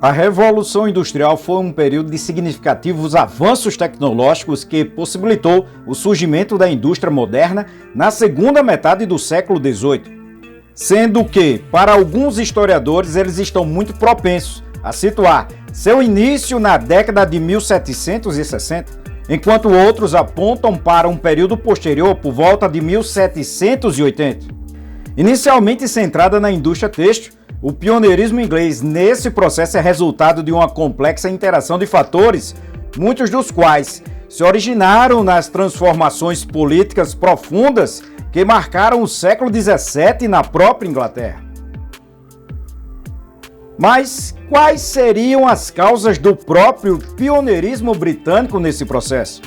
A Revolução Industrial foi um período de significativos avanços tecnológicos que possibilitou o surgimento da indústria moderna na segunda metade do século XVIII, sendo que, para alguns historiadores, eles estão muito propensos a situar seu início na década de 1760, enquanto outros apontam para um período posterior por volta de 1780. Inicialmente centrada na indústria têxtil, o pioneirismo inglês nesse processo é resultado de uma complexa interação de fatores, muitos dos quais se originaram nas transformações políticas profundas que marcaram o século XVII na própria Inglaterra. Mas quais seriam as causas do próprio pioneirismo britânico nesse processo?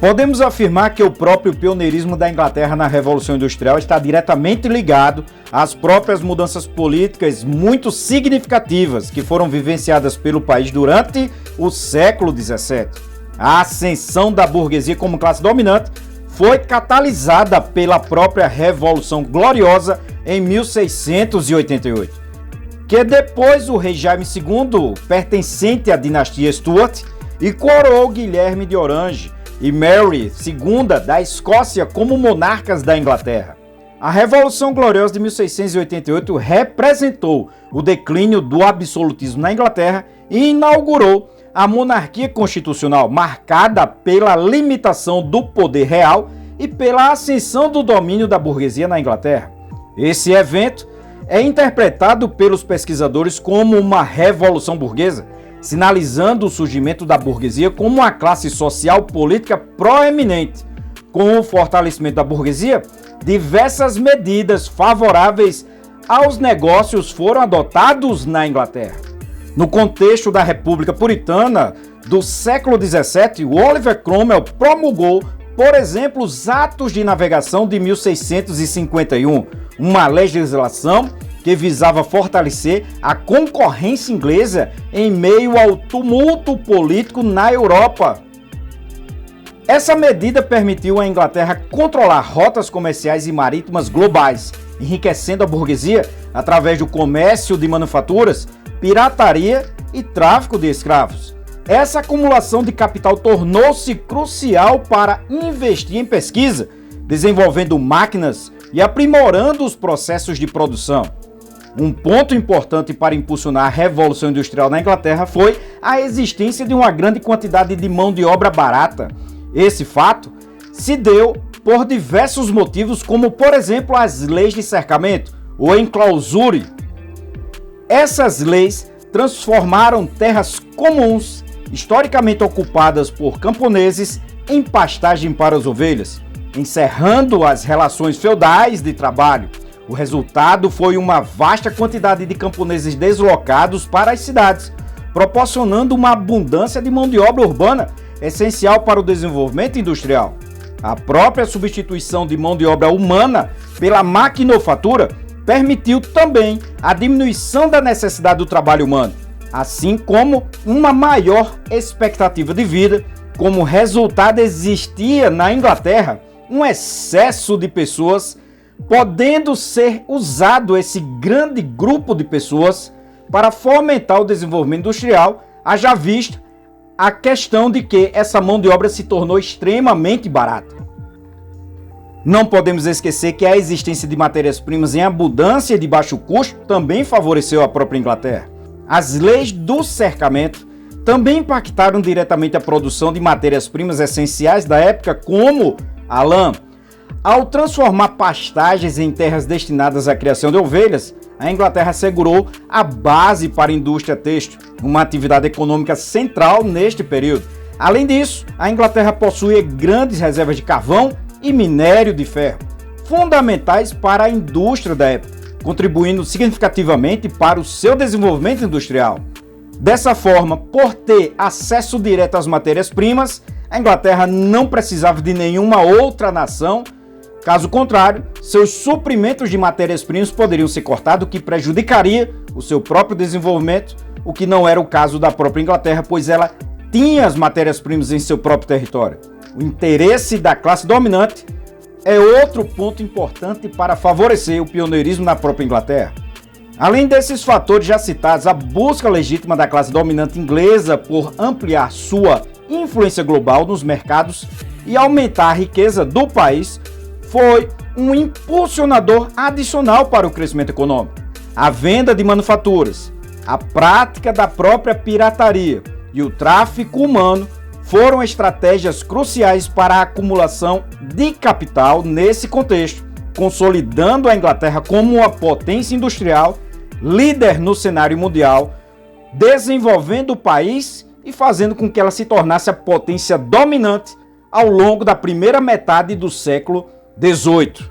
Podemos afirmar que o próprio pioneirismo da Inglaterra na Revolução Industrial está diretamente ligado às próprias mudanças políticas muito significativas que foram vivenciadas pelo país durante o século XVII. A ascensão da burguesia como classe dominante foi catalisada pela própria Revolução Gloriosa em 1688, que depois o rei Jaime II, pertencente à dinastia Stuart, e coroou Guilherme de Orange e Mary II da Escócia como monarcas da Inglaterra. A Revolução Gloriosa de 1688 representou o declínio do absolutismo na Inglaterra e inaugurou a monarquia constitucional, marcada pela limitação do poder real e pela ascensão do domínio da burguesia na Inglaterra. Esse evento é interpretado pelos pesquisadores como uma revolução burguesa, sinalizando o surgimento da burguesia como uma classe social política proeminente. Com o fortalecimento da burguesia, diversas medidas favoráveis aos negócios foram adotadas na Inglaterra. No contexto da República Puritana do século XVII, Oliver Cromwell promulgou, por exemplo, os Atos de Navegação de 1651, uma legislação que visava fortalecer a concorrência inglesa em meio ao tumulto político na Europa. Essa medida permitiu à Inglaterra controlar rotas comerciais e marítimas globais, enriquecendo a burguesia através do comércio de manufaturas, pirataria e tráfico de escravos. Essa acumulação de capital tornou-se crucial para investir em pesquisa, desenvolvendo máquinas e aprimorando os processos de produção. Um ponto importante para impulsionar a Revolução Industrial na Inglaterra foi a existência de uma grande quantidade de mão de obra barata. Esse fato se deu por diversos motivos, como, por exemplo, as leis de cercamento, ou enclausure. Essas leis transformaram terras comuns, historicamente ocupadas por camponeses, em pastagem para as ovelhas, encerrando as relações feudais de trabalho. O resultado foi uma vasta quantidade de camponeses deslocados para as cidades, proporcionando uma abundância de mão de obra urbana essencial para o desenvolvimento industrial. A própria substituição de mão de obra humana pela maquinofatura permitiu também a diminuição da necessidade do trabalho humano, assim como uma maior expectativa de vida. Como resultado, existia na Inglaterra um excesso de pessoas, podendo ser usado esse grande grupo de pessoas para fomentar o desenvolvimento industrial, haja vista a questão de que essa mão de obra se tornou extremamente barata. Não podemos esquecer que a existência de matérias-primas em abundância e de baixo custo também favoreceu a própria Inglaterra. As leis do cercamento também impactaram diretamente a produção de matérias-primas essenciais da época, como a lã. Ao transformar pastagens em terras destinadas à criação de ovelhas, a Inglaterra assegurou a base para a indústria têxtil, uma atividade econômica central neste período. Além disso, a Inglaterra possuía grandes reservas de carvão e minério de ferro, fundamentais para a indústria da época, contribuindo significativamente para o seu desenvolvimento industrial. Dessa forma, por ter acesso direto às matérias-primas, a Inglaterra não precisava de nenhuma outra nação. Caso contrário, seus suprimentos de matérias-primas poderiam ser cortados, o que prejudicaria o seu próprio desenvolvimento, o que não era o caso da própria Inglaterra, pois ela tinha as matérias-primas em seu próprio território. O interesse da classe dominante é outro ponto importante para favorecer o pioneirismo na própria Inglaterra. Além desses fatores já citados, a busca legítima da classe dominante inglesa por ampliar sua influência global nos mercados e aumentar a riqueza do país foi um impulsionador adicional para o crescimento econômico. A venda de manufaturas, a prática da própria pirataria e o tráfico humano foram estratégias cruciais para a acumulação de capital nesse contexto, consolidando a Inglaterra como uma potência industrial, líder no cenário mundial, desenvolvendo o país e fazendo com que ela se tornasse a potência dominante ao longo da primeira metade do século XVIII.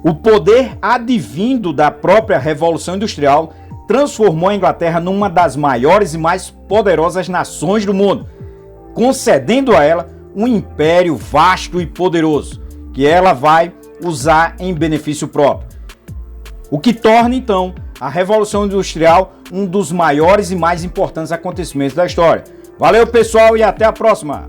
O poder advindo da própria Revolução Industrial transformou a Inglaterra numa das maiores e mais poderosas nações do mundo, concedendo a ela um império vasto e poderoso, que ela vai usar em benefício próprio. O que torna, então, a Revolução Industrial um dos maiores e mais importantes acontecimentos da história. Valeu, pessoal, e até a próxima!